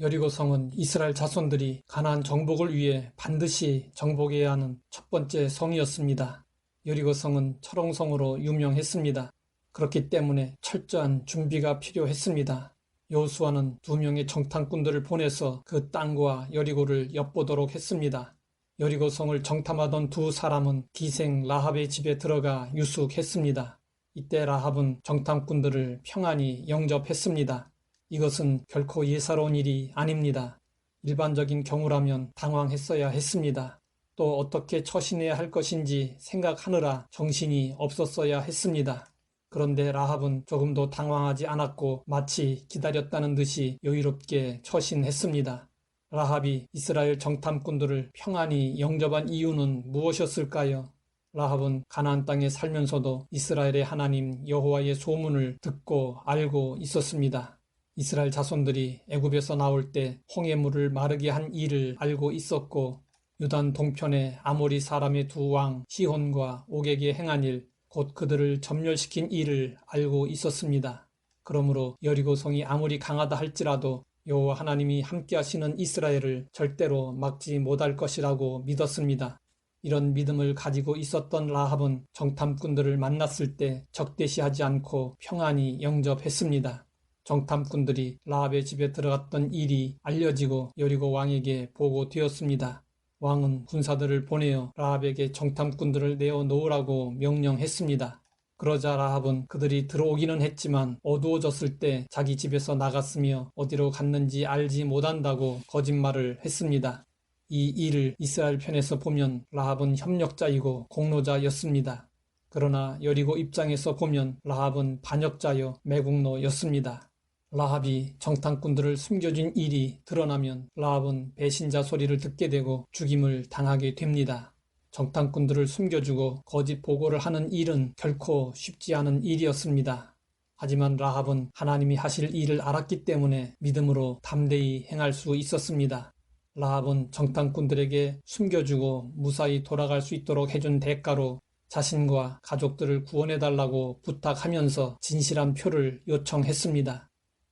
여리고성은 이스라엘 자손들이 가나안 정복을 위해 반드시 정복해야 하는 첫 번째 성이었습니다. 여리고성은 철옹성으로 유명했습니다. 그렇기 때문에 철저한 준비가 필요했습니다. 여호수아는 2명의 정탐꾼들을 보내서 그 땅과 여리고를 엿보도록 했습니다. 여리고성을 정탐하던 두 사람은 기생 라합의 집에 들어가 유숙했습니다. 이때 라합은 정탐꾼들을 평안히 영접했습니다. 이것은 결코 예사로운 일이 아닙니다. 일반적인 경우라면 당황했어야 했습니다. 또 어떻게 처신해야 할 것인지 생각하느라 정신이 없었어야 했습니다. 그런데 라합은 조금도 당황하지 않았고 마치 기다렸다는 듯이 여유롭게 처신했습니다. 라합이 이스라엘 정탐꾼들을 평안히 영접한 이유는 무엇이었을까요? 라합은 가나안 땅에 살면서도 이스라엘의 하나님 여호와의 소문을 듣고 알고 있었습니다. 이스라엘 자손들이 애굽에서 나올 때 홍해물을 마르게 한 일을 알고 있었고, 요단 동편의 아모리 사람의 두 왕 시혼과 옥에게 행한 일, 곧 그들을 점멸시킨 일을 알고 있었습니다. 그러므로 여리고성이 아무리 강하다 할지라도 여호와 하나님이 함께하시는 이스라엘을 절대로 막지 못할 것이라고 믿었습니다. 이런 믿음을 가지고 있었던 라합은 정탐꾼들을 만났을 때 적대시하지 않고 평안히 영접했습니다. 정탐꾼들이 라합의 집에 들어갔던 일이 알려지고 여리고 왕에게 보고되었습니다. 왕은 군사들을 보내어 라합에게 정탐꾼들을 내어놓으라고 명령했습니다. 그러자 라합은 그들이 들어오기는 했지만 어두워졌을 때 자기 집에서 나갔으며 어디로 갔는지 알지 못한다고 거짓말을 했습니다. 이 일을 이스라엘 편에서 보면 라합은 협력자이고 공로자였습니다. 그러나 여리고 입장에서 보면 라합은 반역자여 매국노였습니다. 라합이 정탐꾼들을 숨겨준 일이 드러나면 라합은 배신자 소리를 듣게 되고 죽임을 당하게 됩니다. 정탐꾼들을 숨겨주고 거짓 보고를 하는 일은 결코 쉽지 않은 일이었습니다. 하지만 라합은 하나님이 하실 일을 알았기 때문에 믿음으로 담대히 행할 수 있었습니다. 라합은 정탐꾼들에게 숨겨주고 무사히 돌아갈 수 있도록 해준 대가로 자신과 가족들을 구원해달라고 부탁하면서 진실한 표를 요청했습니다.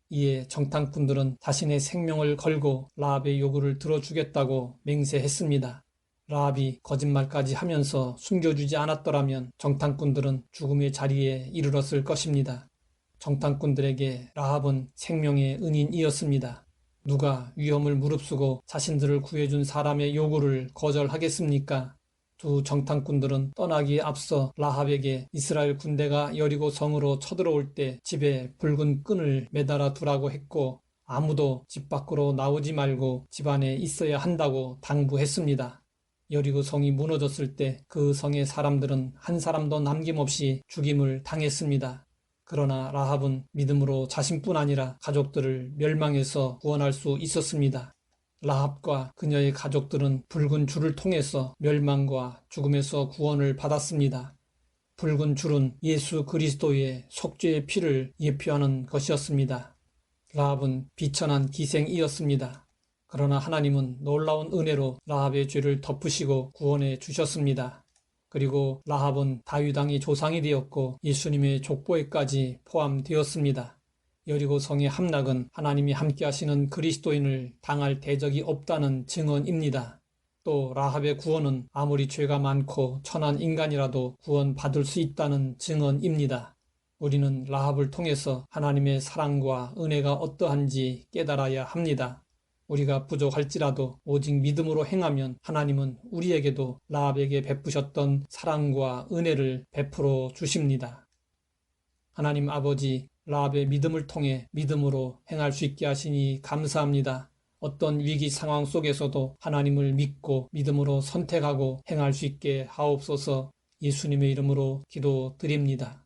이에 정탐꾼들은 자신의 생명을 걸고 라합의 요구를 들어주겠다고 맹세했습니다. 라합이 거짓말까지 하면서 숨겨주지 않았더라면 정탐꾼들은 죽음의 자리에 이르렀을 것입니다. 정탐꾼들에게 라합은 생명의 은인이었습니다. 누가 위험을 무릅쓰고 자신들을 구해준 사람의 요구를 거절하겠습니까? 두 정탐꾼들은 떠나기에 앞서 라합에게 이스라엘 군대가 여리고 성으로 쳐들어올 때 집에 붉은 끈을 매달아 두라고 했고, 아무도 집 밖으로 나오지 말고 집 안에 있어야 한다고 당부했습니다. 여리고 성이 무너졌을 때 그 성의 사람들은 한 사람도 남김없이 죽임을 당했습니다. 그러나 라합은 믿음으로 자신뿐 아니라 가족들을 멸망에서 구원할 수 있었습니다. 라합과 그녀의 가족들은 붉은 줄을 통해서 멸망과 죽음에서 구원을 받았습니다. 붉은 줄은 예수 그리스도의 속죄의 피를 예표하는 것이었습니다. 라합은 비천한 기생이었습니다. 그러나 하나님은 놀라운 은혜로 라합의 죄를 덮으시고 구원해 주셨습니다. 그리고 라합은 다윗 왕의 조상이 되었고 예수님의 족보에까지 포함되었습니다. 여리고 성의 함락은 하나님이 함께하시는 그리스도인을 당할 대적이 없다는 증언입니다. 또 라합의 구원은 아무리 죄가 많고 천한 인간이라도 구원받을 수 있다는 증언입니다. 우리는 라합을 통해서 하나님의 사랑과 은혜가 어떠한지 깨달아야 합니다. 우리가 부족할지라도 오직 믿음으로 행하면 하나님은 우리에게도 라합에게 베푸셨던 사랑과 은혜를 베풀어 주십니다. 하나님 아버지, 라합의 믿음을 통해 믿음으로 행할 수 있게 하시니 감사합니다. 어떤 위기 상황 속에서도 하나님을 믿고 믿음으로 선택하고 행할 수 있게 하옵소서. 예수님의 이름으로 기도드립니다.